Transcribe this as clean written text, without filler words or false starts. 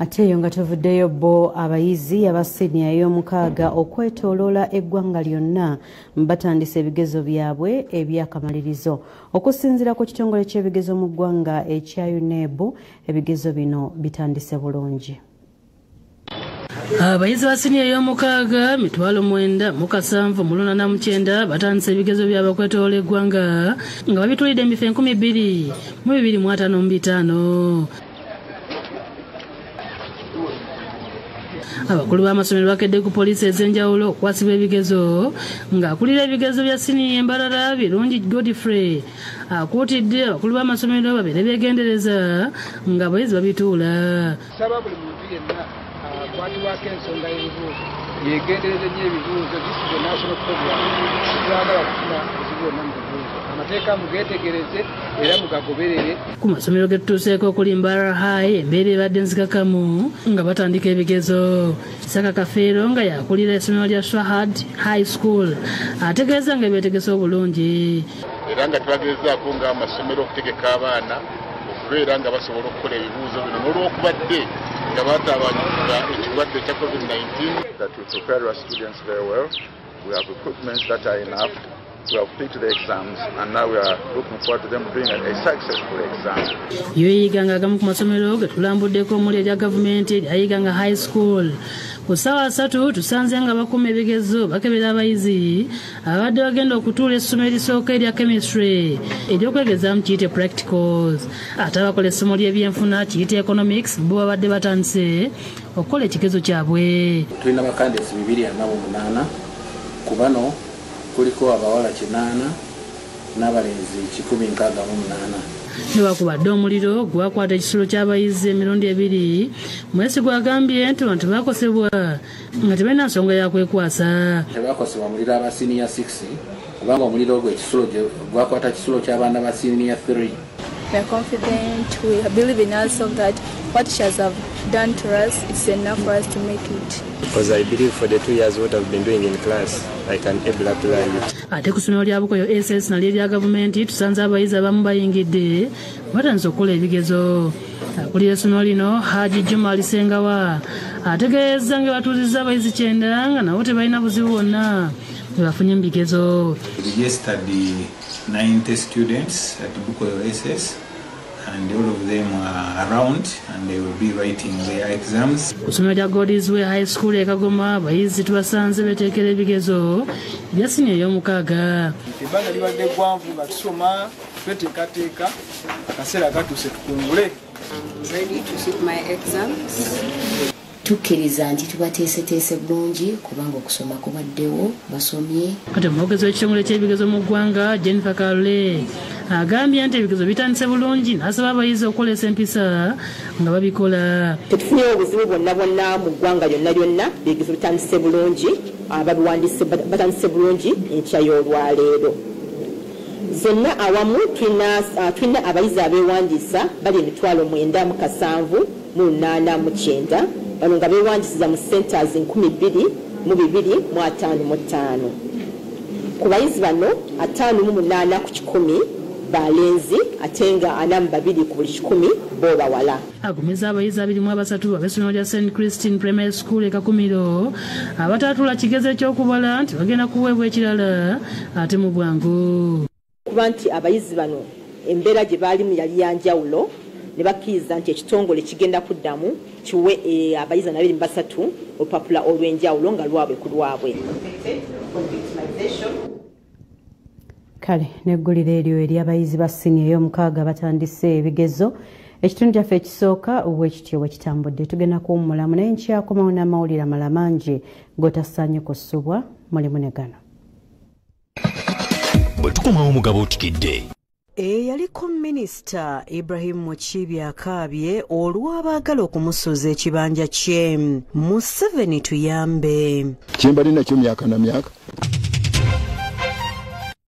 Ate eyo nga tuvuddeyo bo abayizi aba siniya y'omukaaga okwetooloola eggwanga lyonna batandise ebigezo byabwe ebyakamalirizo okusinziira ku kitongole ky'ebigezo mu ggwanga ekya Uneb ebigezo bino bitandise bulungi. Abayizi ba siniya y'omukaaga 9,789 batandise ebigezo byabwe okwetooloola eggwanga nga babitwalidde emife 2,255. Abakulu b'amasomero bakedde ku poliisi ez'enjawulo okukwasibwa ebigezo ng'akulira ebigezo bya siniya Embalala Birungi Godfrey akuutidde abakulu b'amasomero babeere beegendereza nga abayizi babituula. Saba buli muntu yenna akwatibwako ensonga y'ebibuuzo yeegendereze nnyo ebibuuzo zisize national program twagala kufuna ezibu byonna mu bibuuzo amateeka mugeetegereze era mugagoberere. Ku masomero ge tutuuseeko okuli Mbarara High embeera ebadde nzikakamu nga batandika ebigezo. Saka Kafeero nga yakulira essomero lya Swahad High School ategeeza nga beetegese obulungi era nga tubagezaako nga amasomero okutegeka abaana okubeera nga basobola okukola ebibuuzo bino n'olwokubadde nga baatabanyiza ekirwadde kya COVID-19. That we prepare our students very well. We have equipment that are enough. We have picked the exams and now we are looking forward to them doing a successful exam. Yoyiga nga agamu ku masomero ge tulambuddeko omuli erya gavumenti eryayiga nga high school. Ku ssaawa 3 tusanze nga bakuuma ebigezo bakebera abayizi abadde bagenda okutuula essomero erisooka erya chemistry ery'okwegezaamu kiyite practicals. Ate abakola essomo ly'ebyenfuna kiyite economics bo babadde batandise okukola ekigezo kyabwe. Tulina bakandesi 248 ku bano kuliko abawala 8 n'abalenzi 168. Newakubadde omuliro gwakwata ekisulo ky'abayizi emirundi 2 Mwesigwa agambye nti abantu bakosebwa nga tebalina nsonga yakwekwasa. Tebakosebwa muliro aba senior 6 kubanga omuliro ogwo ekisulo gwakwata ekisulo ky'abaana ba senior 3. We are confident, we believe in ourselves that what teachers have done to us is enough for us to make it. Because I believe for the 2 years what I've been doing in class, I can able to learn it. Ate ku ssomero lya Bukoyo S.6 nalyo erya gavumenti tusanze abayizi abamu bayingidde batandise okukola ebigezo. Akulira essomero lino Haji Juma Alisengawa ategeeza nga batuuzizza abayizi 9 nga nabo tebalina buzibu bwonna bwe bafunye mu bigezo. We registered 90 students at Bukoyo S.6 and all of them are around and they will be writing their exams. Ku ssomero lya God's Way High School e Kagoma abayizi tubasanze beteekera ebigezo ebya siniya ey'omukaaga. Ebbanga libadde ggwanvu nga tusoma tweteekateeka akaseera katuuse tukungule. Ready to sit my exams. Tukkiriza nti tubateeseteese bulungi kubanga okusoma kubaddewo basomye. Kati omwogezi w'ekitongole ky'ebigezo mu ggwanga Jennifer Kalule agambye nti ebigezo bitandise bulungi n'asaba abayizi okukolesa empisa nga babikola. Tetufunyewo obuzibu bwonna mu ggwanga lyonna ebigezo bitandise bulungi ababiwandiise batandise bulungi enkya y'olwaleero. Zonna awamu tulina abayizi abeewandiisa bali 9,789 bano nga beewandiisiza mu centers 12,255. Ku bayizi bano 58 ku 100 balenzi ate nga 42 ku buli 100 bo bawala. Agumizza abayizi 23 ab'essomero lya St. Christine Primary School e Kakumiro abatatula kigezo eky'okubala nti bagenda kuweebwa ekirala ate mu bwangu. Kuba nti abayizi bano embeera gye baalimu yali ya njawulo ne bakkiriza nti ekitongole kigenda kuddamu kiwe abayizi 23 olupapula olw'enjawulo nga lwabwe ku lwabwe. Kale neggulira eryo eri abayizi ba siniya ey'omukaaga batandise ebigezo. Ekitundu kyaffe ekisooka bwekityo bwe kitambudde tugenda kuwummulamu naye nkyakomawo n'amawulire amalala mangi g'otasaanye kussubwa mulimu ne gano. Bwe tukomawo mugabo Bukedde. Yaliko Minisita Ibrahim Mukiibi akaabye olw'abaagala okumusuuza ekibanja kye. Museveni tuyambe. Kyembalina kyo myaka na myaka.